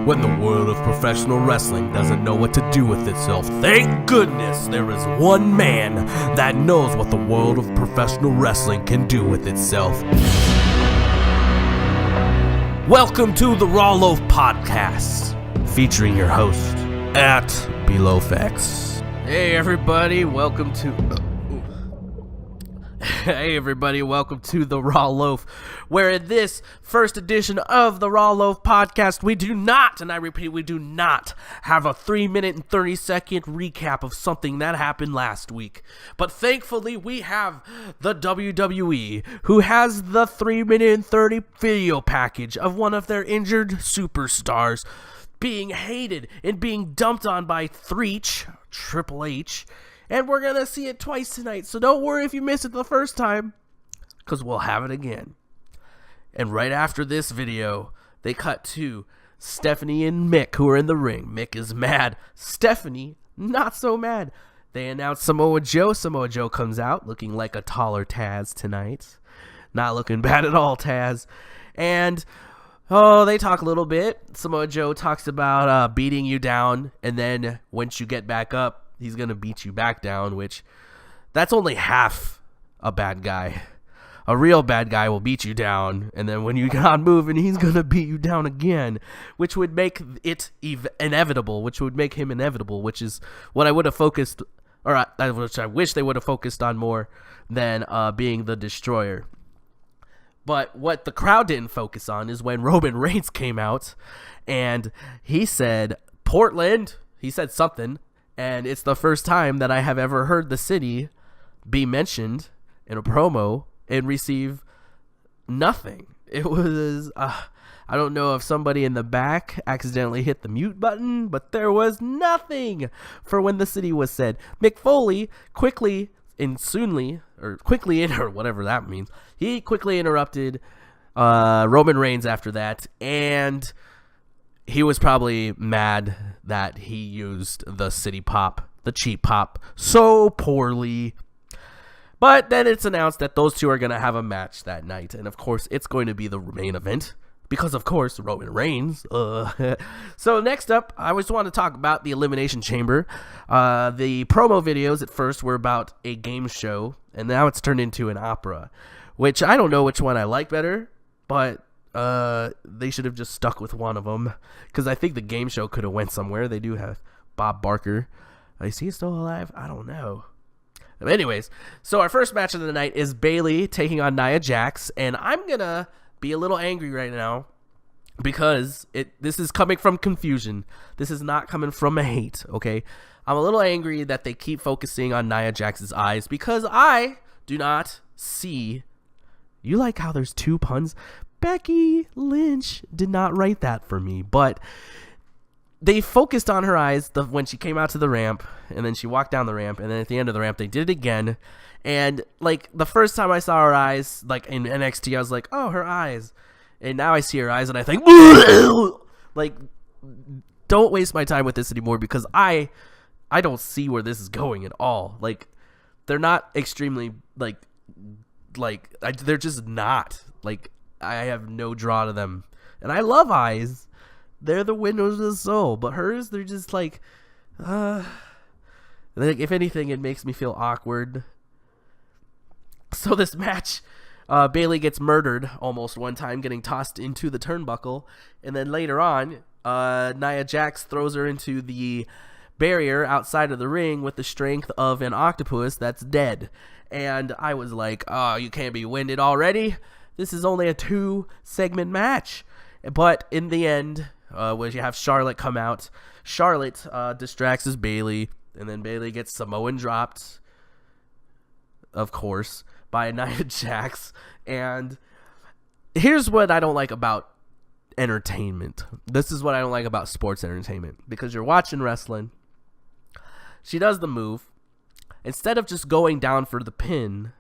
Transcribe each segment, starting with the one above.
when the world of professional wrestling doesn't know what to do with itself. Thank goodness there is one man that knows what the world of professional wrestling can do with itself. Welcome to the Loaf podcast, featuring your host at Loaf. Hey everybody, welcome to the Raw Loaf, where in this first edition of the Raw Loaf podcast, we do not, and I repeat, we do not have a 3-minute and 30-second recap of something that happened last week. But thankfully, we have the WWE, who has the 3-minute and 30 video package of one of their injured superstars being hated and being dumped on by Triple H. And we're going to see it twice tonight, so don't worry if you missed it the first time, because we'll have it again. And right after this video, they cut to Stephanie and Mick, who are in the ring. Mick is mad. Stephanie, not so mad. They announce Samoa Joe. Samoa Joe comes out looking like a taller Taz tonight. Not looking bad at all, Taz. And they talk a little bit. Samoa Joe talks about beating you down, and then once you get back up, he's going to beat you back down, which that's only half a bad guy. A real bad guy will beat you down, and then when you get moving, he's going to beat you down again, which would make it inevitable, which would make him inevitable, which is what I would have focused, or which I wish they would have focused on more than being the Destroyer. But what the crowd didn't focus on is when Roman Reigns came out, and he said, Portland, he said something, and it's the first time that I have ever heard the city be mentioned in a promo and receive nothing. It was, I don't know if somebody in the back accidentally hit the mute button, but there was nothing for when the city was said. Mick Foley quickly, or whatever that means, he quickly interrupted Roman Reigns after that, and he was probably mad that he used the city pop, the cheap pop, so poorly. But then it's announced that those two are going to have a match that night. And of course, it's going to be the main event. Because of course, Roman Reigns. So next up, I just want to talk about the Elimination Chamber. The promo videos at first were about a game show. And now it's turned into an opera. Which I don't know which one I like better. But they should have just stuck with one of them, because I think the game show could have went somewhere. They do have Bob Barker. Is he still alive? I don't know. But anyways, so our first match of the night is Bayley taking on Nia Jax, and I'm gonna be a little angry right now because this is coming from confusion. This is not coming from a hate, okay? I'm a little angry that they keep focusing on Nia Jax's eyes, because I do not see. You like how there's two puns? Becky Lynch did not write that for me, but they focused on her eyes when she came out to the ramp, and then she walked down the ramp, and then at the end of the ramp, they did it again. And like the first time I saw her eyes, like in NXT, I was like, oh, her eyes. And now I see her eyes, and I think, like, don't waste my time with this anymore, because I don't see where this is going at all. Like, they're not extremely they're just not like. I have no draw to them. And I love eyes. They're the windows of the soul. But hers, they're just like if anything, it makes me feel awkward. So this match, Bayley gets murdered almost one time, getting tossed into the turnbuckle. And then later on, Nia Jax throws her into the barrier outside of the ring with the strength of an octopus that's dead. And I was like, oh, you can't be winded already? This is only a 2-segment match. But in the end, when you have Charlotte come out, Charlotte distracts Bayley, and then Bayley gets Samoan dropped, of course, by Nia Jax. And here's what I don't like about entertainment. This is what I don't like about sports entertainment. Because you're watching wrestling. She does the move. Instead of just going down for the pin,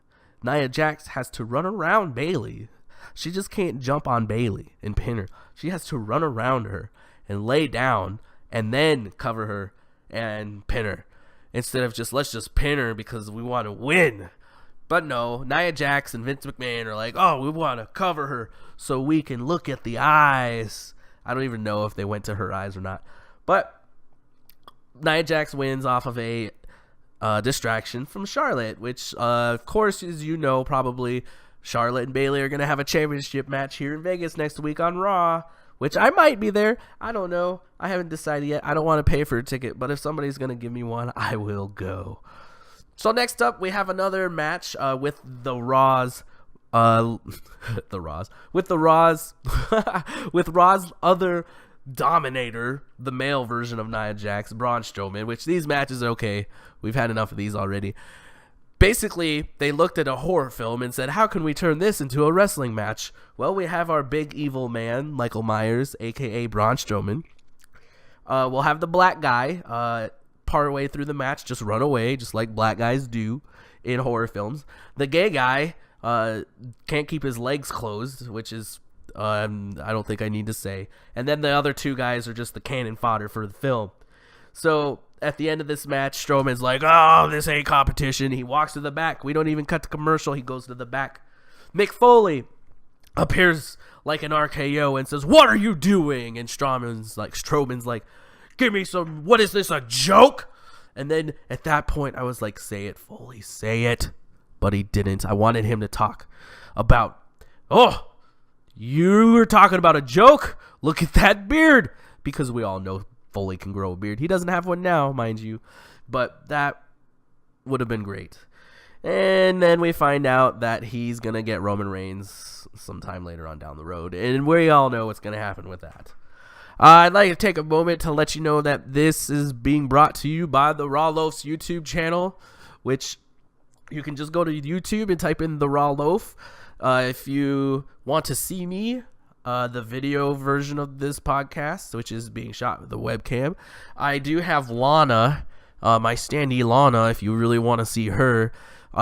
Nia Jax has to run around Bayley. She just can't jump on Bayley and pin her. She has to run around her and lay down and then cover her and pin her. Instead of let's just pin her because we want to win. But no, Nia Jax and Vince McMahon are like, oh, we want to cover her so we can look at the eyes. I don't even know if they went to her eyes or not. But Nia Jax wins off of a distraction from Charlotte, which, of course, as you know, probably Charlotte and Bayley are going to have a championship match here in Vegas next week on Raw, which I might be there. I don't know. I haven't decided yet. I don't want to pay for a ticket, but if somebody's going to give me one, I will go. So next up, we have another match with the Raw's with Raw's other dominator, the male version of Nia Jax, Braun Strowman, which these matches are okay. We've had enough of these already. Basically, they looked at a horror film and said, how can we turn this into a wrestling match? Well, we have our big evil man, Michael Myers, a.k.a. Braun Strowman. We'll have the black guy part way through the match just run away, just like black guys do in horror films. The gay guy can't keep his legs closed, which is I don't think I need to say. And then the other two guys are just the cannon fodder for the film. So at the end of this match, Strowman's like, oh, this ain't competition. He walks to the back. We don't even cut the commercial. He goes to the back. Mick Foley appears like an RKO and says, what are you doing? And Strowman's like, give me some, what is this, a joke? And then at that point, I was like, say it, Foley, say it. But he didn't. I wanted him to talk about, oh, you were talking about a joke? Look at that beard. Because we all know Foley can grow a beard. He doesn't have one now, mind you. But that would have been great. And then we find out that he's going to get Roman Reigns sometime later on down the road. And we all know what's going to happen with that. I'd like to take a moment to let you know that this is being brought to you by the Raw Loaf's YouTube channel, which you can just go to YouTube and type in the Raw Loaf. If you want to see me, the video version of this podcast, which is being shot with the webcam, I do have Lana, my standee Lana, if you really want to see her.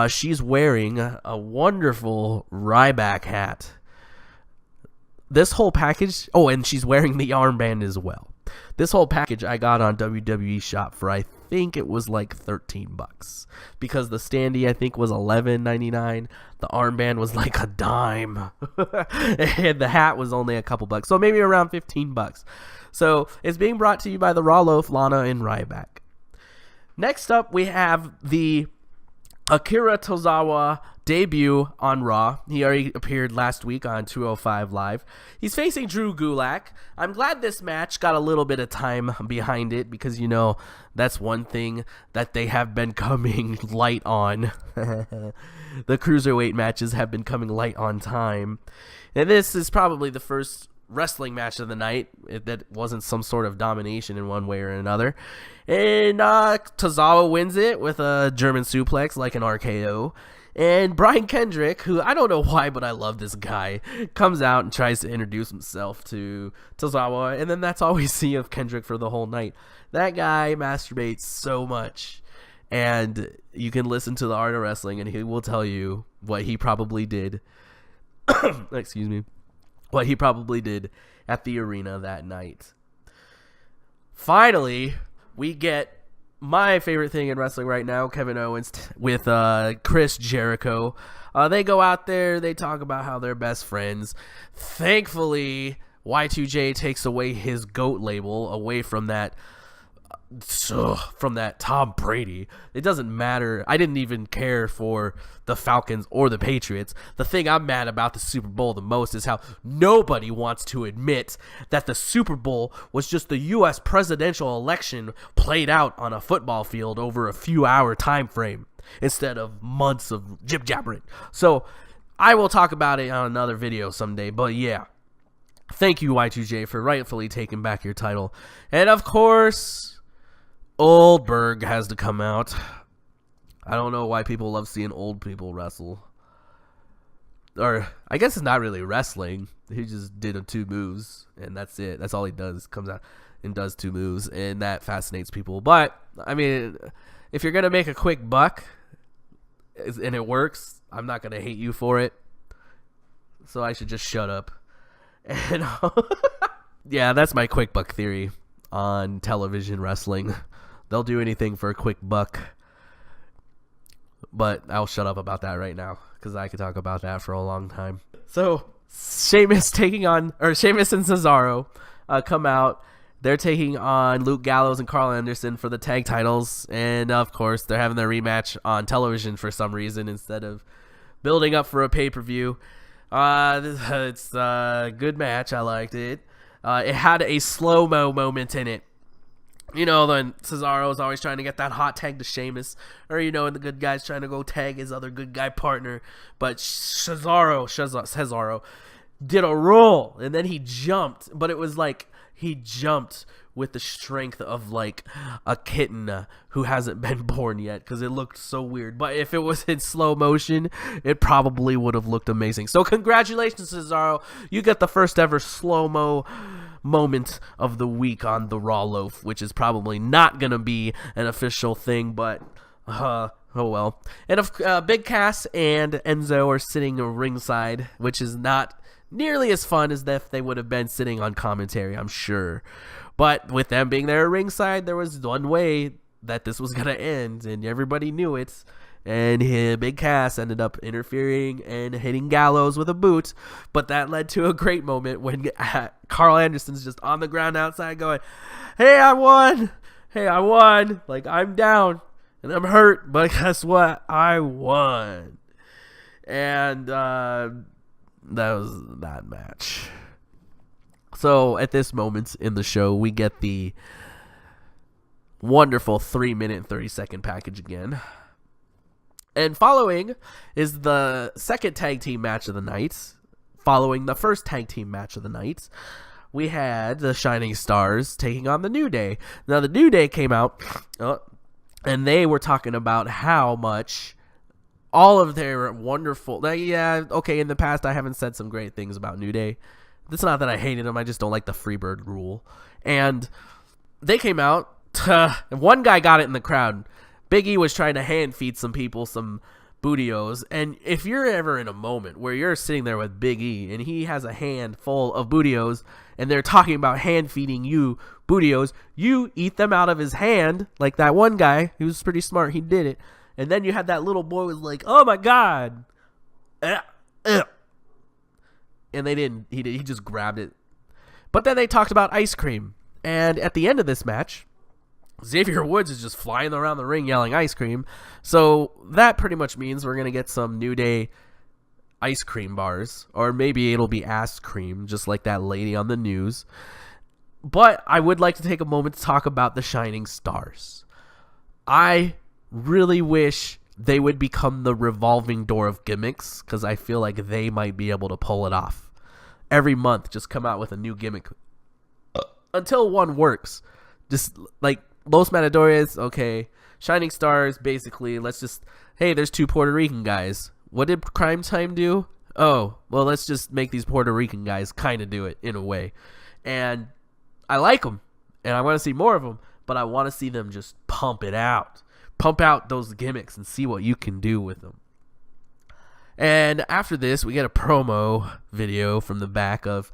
She's wearing a wonderful Ryback hat. This whole package, oh, and she's wearing the armband as well. This whole package I got on WWE Shop for, I think it was like $13, because the standee I think was $11.99. The armband was like a dime, and the hat was only a couple bucks, so maybe around $15. So it's being brought to you by the Raw Loaf, Lana, and Ryback. Next up, we have the Akira Tozawa debut on Raw. He already appeared last week on 205 Live. He's facing Drew Gulak. I'm glad this match got a little bit of time behind it, because, you know, that's one thing that they have been coming light on. The cruiserweight matches have been coming light on time. And this is probably the first wrestling match of the night that wasn't some sort of domination in one way or another. And Tozawa wins it with a German suplex like an RKO. And Brian Kendrick, who I don't know why, but I love this guy, comes out and tries to introduce himself to Tozawa. And then that's all we see of Kendrick for the whole night. That guy masturbates so much. And you can listen to The Art of Wrestling and he will tell you what he probably did. Excuse me. What he probably did at the arena that night. Finally, we get my favorite thing in wrestling right now, Kevin Owens with Chris Jericho. They go out there, they talk about how they're best friends. Thankfully, Y2J takes away his GOAT label away from that Tom Brady. It doesn't matter. I didn't even care for the Falcons or the Patriots. The thing I'm mad about the Super Bowl the most is how nobody wants to admit that the Super Bowl was just the U.S. presidential election played out on a football field over a few hour time frame instead of months of jib-jabbering. So I will talk about it on another video someday, but yeah. Thank you, Y2J, for rightfully taking back your title. And of course, Oldberg has to come out. I don't know why people love seeing old people wrestle. Or, I guess it's not really wrestling. He just did 2 moves, and that's it. That's all he does. Comes out and does 2 moves, and that fascinates people. But, I mean, if you're going to make a quick buck, and it works, I'm not going to hate you for it. So I should just shut up. And, yeah, that's my quick buck theory on television wrestling. They'll do anything for a quick buck. But I'll shut up about that right now, because I could talk about that for a long time. So, Sheamus and Cesaro come out. They're taking on Luke Gallows and Carl Anderson for the tag titles. And, of course, they're having their rematch on television for some reason instead of building up for a pay-per-view. It's a good match. I liked it. It had a slow-mo moment in it. You know, then Cesaro's always trying to get that hot tag to Sheamus. Or, you know, and the good guy's trying to go tag his other good guy partner. But Cesaro did a roll. And then he jumped. But it was like he jumped with the strength of like a kitten who hasn't been born yet. Because it looked so weird. But if it was in slow motion, it probably would have looked amazing. So congratulations, Cesaro. You get the first ever slow-mo moment of the week on the Raw Loaf, which is probably not gonna be an official thing, but oh well. And Big Cass and Enzo are sitting ringside, which is not nearly as fun as if they would have been sitting on commentary, I'm sure. But with them being there at ringside, there was one way that this was gonna end, and everybody knew it. And Big Cass ended up interfering and hitting Gallows with a boot. But that led to a great moment when Carl Anderson's just on the ground outside going, hey, I won. Hey, I won. Like, I'm down and I'm hurt. But guess what? I won. And that was that match. So at this moment in the show, we get the wonderful 3-minute and 30-second package again. And following is the second tag team match of the night. Following the first tag team match of the night, we had the Shining Stars taking on the New Day. Now, the New Day came out, and they were talking about how much all of their wonderful... in the past, I haven't said some great things about New Day. It's not that I hated them, I just don't like the Freebird rule. And they came out, and one guy got it in the crowd. Big E was trying to hand feed some people some Bootios, and if you're ever in a moment where you're sitting there with Big E and he has a hand full of Bootios and they're talking about hand feeding you Bootios, you eat them out of his hand, like that one guy. He was pretty smart, he did it. And then you had that little boy was like, oh my god, and they didn't. He just grabbed it. But then they talked about ice cream, and at the end of this match, Xavier Woods is just flying around the ring yelling ice cream. So that pretty much means we're going to get some New Day ice cream bars. Or maybe it'll be ass cream, just like that lady on the news. But I would like to take a moment to talk about the Shining Stars. I really wish they would become the revolving door of gimmicks, because I feel like they might be able to pull it off. Every month, just come out with a new gimmick. Until one works. Just like... Los Matadores, okay. Shining Stars, basically, let's just... Hey, there's 2 Puerto Rican guys. What did Crime Time do? Oh, well, let's just make these Puerto Rican guys kind of do it, in a way. And I like them, and I want to see more of them, but I want to see them just pump it out. Pump out those gimmicks and see what you can do with them. And after this, we get a promo video from the back of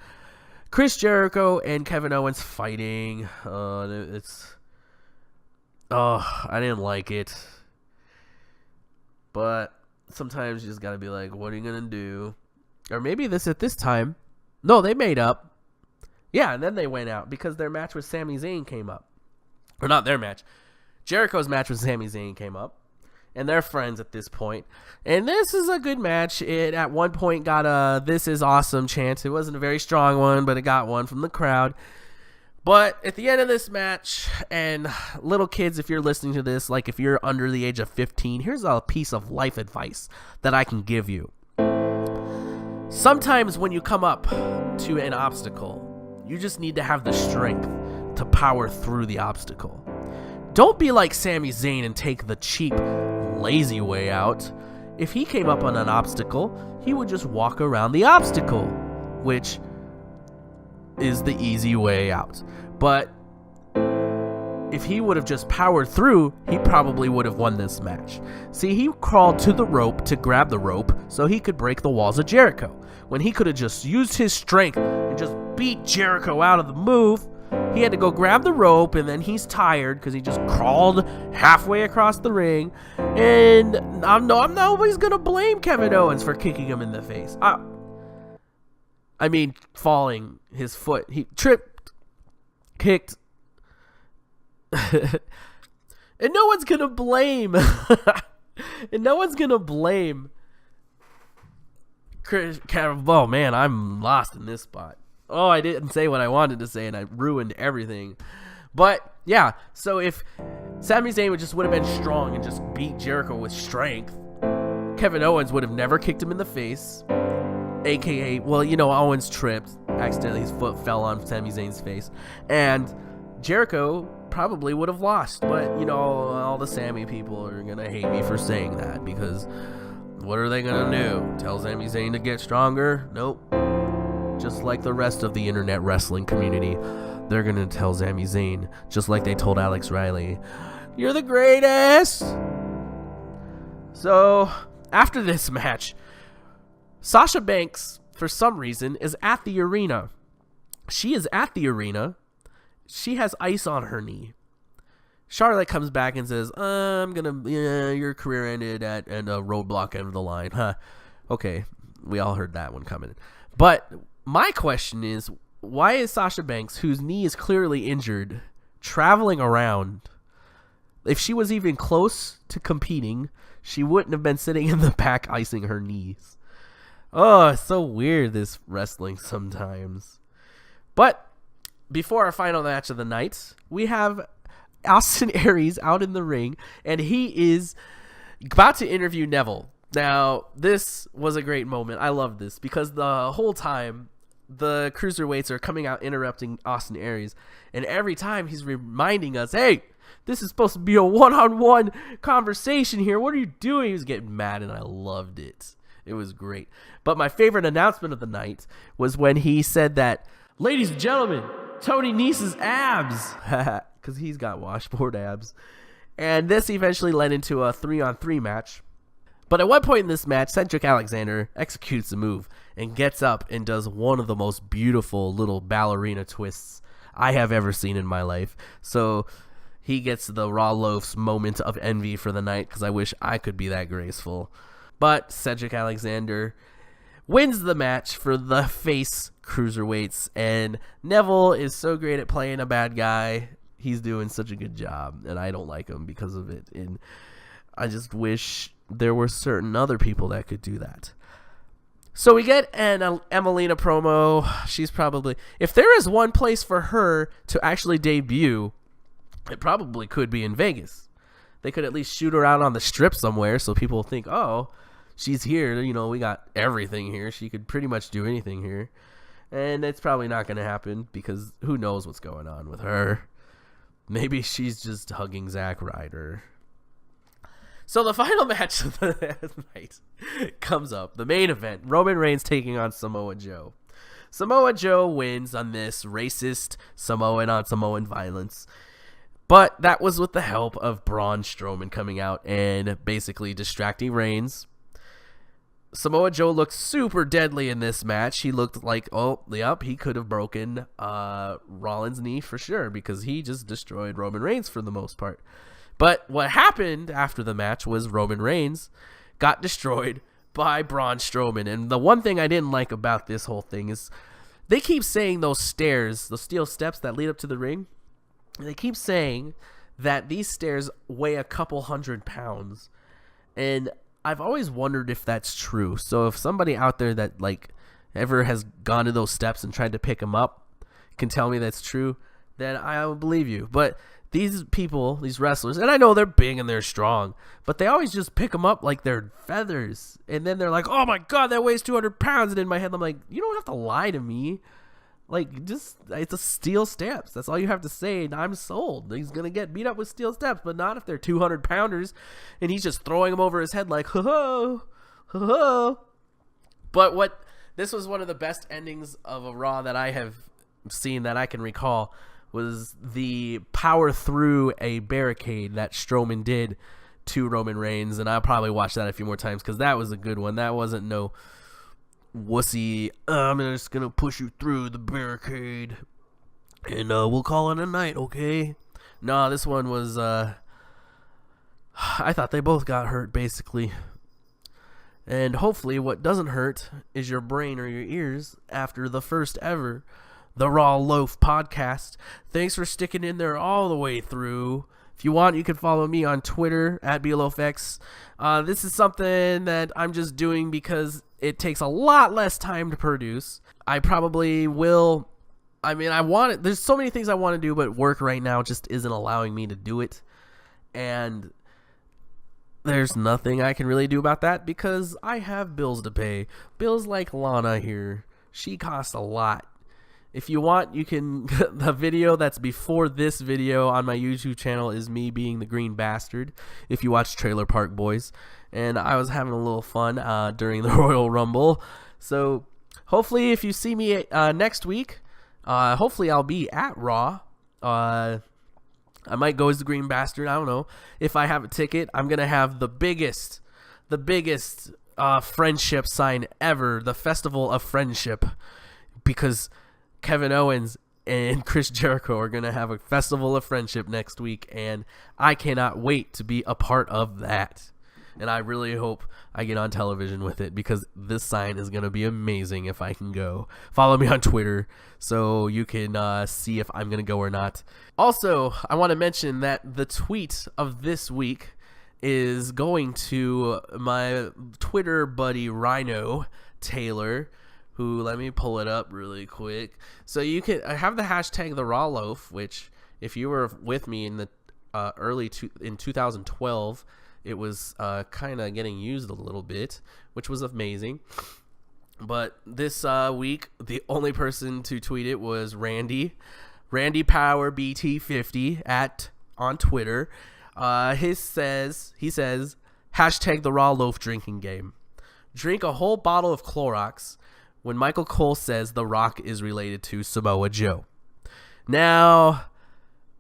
Chris Jericho and Kevin Owens fighting. I didn't like it. But sometimes you just gotta be like, what are you gonna do? Or maybe at this time. No, they made up. Yeah, and then they went out because their match with Sami Zayn came up. Or not their match. Jericho's match with Sami Zayn came up. And they're friends at this point. And this is a good match. It at one point got a "This is awesome" chant. It wasn't a very strong one, but it got one from the crowd. But at the end of this match, and little kids, if you're listening to this, like if you're under the age of 15, here's a piece of life advice that I can give you. Sometimes when you come up to an obstacle, you just need to have the strength to power through the obstacle. Don't be like Sami Zayn and take the cheap, lazy way out. If he came up on an obstacle, he would just walk around the obstacle, which is the easy way out. But if he would have just powered through, he probably would have won this match. See, he crawled to the rope to grab the rope so he could break the walls of Jericho, when he could have just used his strength and just beat Jericho out of the move. He had to go grab the rope, and then he's tired because he just crawled halfway across the ring. And I'm not always going to blame Kevin Owens for kicking him in the face. I mean, falling, his foot, he tripped kicked. And no one's gonna blame Chris. Oh man, I'm lost in this spot. Oh, I didn't say what I wanted to say and I ruined everything. But yeah, so if Sami Zayn would have been strong and just beat Jericho with strength, Kevin Owens would have never kicked him in the face. AKA, well, Owens tripped accidentally, his foot fell on Sami Zayn's face, and Jericho probably would have lost. But all the Sami people are gonna hate me for saying that, because what are they gonna do? Tell Sami Zayn to get stronger? Nope. Just like the rest of the internet wrestling community, they're gonna tell Sami Zayn, just like they told Alex Riley, "You're the greatest." So after this match, Sasha Banks, for some reason, is at the arena. She is at the arena. She has ice on her knee. Charlotte comes back and says, your career ended at a roadblock end of the line. Huh. Okay, we all heard that one coming. But my question is, why is Sasha Banks, whose knee is clearly injured, traveling around? If she was even close to competing, she wouldn't have been sitting in the back icing her knees. Oh, it's so weird, this wrestling sometimes. But before our final match of the night, we have Austin Aries out in the ring, and he is about to interview Neville. Now, this was a great moment. I love this because the whole time the cruiserweights are coming out interrupting Austin Aries, and every time he's reminding us, hey, this is supposed to be a one-on-one conversation here. What are you doing? He was getting mad, and I loved it. It was great. But my favorite announcement of the night was when he said that, ladies and gentlemen, Tony Nese's abs, because he's got washboard abs. And this eventually led into a 3-on-3 match. But at one point in this match, Cedric Alexander executes a move and gets up and does one of the most beautiful little ballerina twists I have ever seen in my life. So he gets the Raw Loaf's moment of envy for the night, because I wish I could be that graceful. But Cedric Alexander wins the match for the face cruiserweights, and Neville is so great at playing a bad guy. He's doing such a good job, and I don't like him because of it. And I just wish there were certain other people that could do that. So we get an Emelina promo. She's probably, if there is one place for her to actually debut, it probably could be in Vegas. They could at least shoot her out on the strip somewhere so people think, oh, she's here. We got everything here. She could pretty much do anything here. And it's probably not going to happen because who knows what's going on with her. Maybe she's just hugging Zack Ryder. So the final match of the night comes up. The main event, Roman Reigns taking on Samoa Joe. Samoa Joe wins on this racist Samoan on Samoan violence. But that was with the help of Braun Strowman coming out and basically distracting Reigns. Samoa Joe looked super deadly in this match. He looked like, he could have broken Rollins' knee for sure, because he just destroyed Roman Reigns for the most part. But what happened after the match was Roman Reigns got destroyed by Braun Strowman. And the one thing I didn't like about this whole thing is they keep saying those stairs, the steel steps that lead up to the ring, they keep saying that these stairs weigh a couple 100 pounds. And I've always wondered if that's true. So if somebody out there that ever has gone to those steps and tried to pick them up can tell me that's true, then I will believe you. But these people, these wrestlers, and I know they're big and they're strong, but they always just pick them up like they're feathers. And then they're like, oh my God, that weighs 200 pounds. And in my head, I'm like, you don't have to lie to me. It's a steel steps. That's all you have to say, and I'm sold. He's going to get beat up with steel steps, but not if they're 200 pounders, and he's just throwing them over his head like, ho-ho, ho-ho. But this was one of the best endings of a Raw that I have seen that I can recall, was the power through a barricade that Strowman did to Roman Reigns, and I'll probably watch that a few more times because that was a good one. That wasn't no wussy, I'm just gonna push you through the barricade and we'll call it a night, okay? No, this one was I thought they both got hurt basically. And hopefully what doesn't hurt is your brain or your ears after the first ever the Raw Loaf podcast. Thanks for sticking in there all the way through. If you want, you can follow me on Twitter at BLOFX. This is something that I'm just doing because it takes a lot less time to produce. I probably will. I mean, there's so many things I want to do, but work right now just isn't allowing me to do it. And there's nothing I can really do about that because I have bills to pay. Bills like Lana here. She costs a lot. If you want, you can. The video that's before this video on my YouTube channel is me being the green bastard. If you watch Trailer Park Boys, and I was having a little fun during the Royal Rumble. So hopefully, if you see me next week, hopefully I'll be at Raw. I might go as the green bastard. I don't know. If I have a ticket, I'm gonna have the biggest friendship sign ever, the Festival of Friendship, because Kevin Owens and Chris Jericho are going to have a Festival of Friendship next week, and I cannot wait to be a part of that. And I really hope I get on television with it because this sign is going to be amazing if I can go. Follow me on Twitter so you can see if I'm going to go or not. Also, I want to mention that the tweet of this week is going to my Twitter buddy Rhino Taylor, who, let me pull it up really quick. So you can have the hashtag the Raw Loaf, which if you were with me in the in 2012, it was kind of getting used a little bit, which was amazing. But this week, the only person to tweet it was Randy Power BT50 on Twitter. He says hashtag the Raw Loaf drinking game. Drink a whole bottle of Clorox when Michael Cole says The Rock is related to Samoa Joe. Now,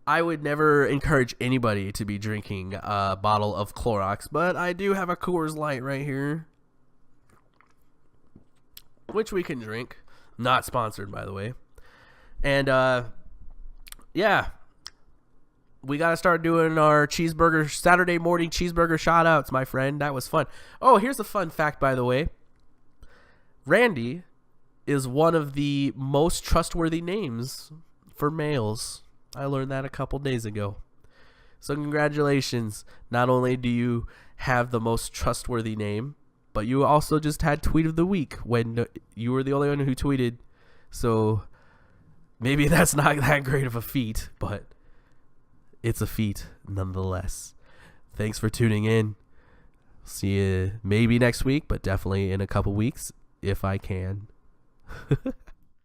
I would never encourage anybody to be drinking a bottle of Clorox, but I do have a Coors Light right here, which we can drink. Not sponsored, by the way. And, yeah, we got to start doing our Saturday morning cheeseburger shout-outs, my friend. That was fun. Oh, here's a fun fact, by the way. Randy is one of the most trustworthy names for males. I learned that a couple days ago. So congratulations. Not only do you have the most trustworthy name, but you also just had tweet of the week when you were the only one who tweeted. So maybe that's not that great of a feat, but it's a feat nonetheless. Thanks for tuning in. See you maybe next week, but definitely in a couple weeks if I can.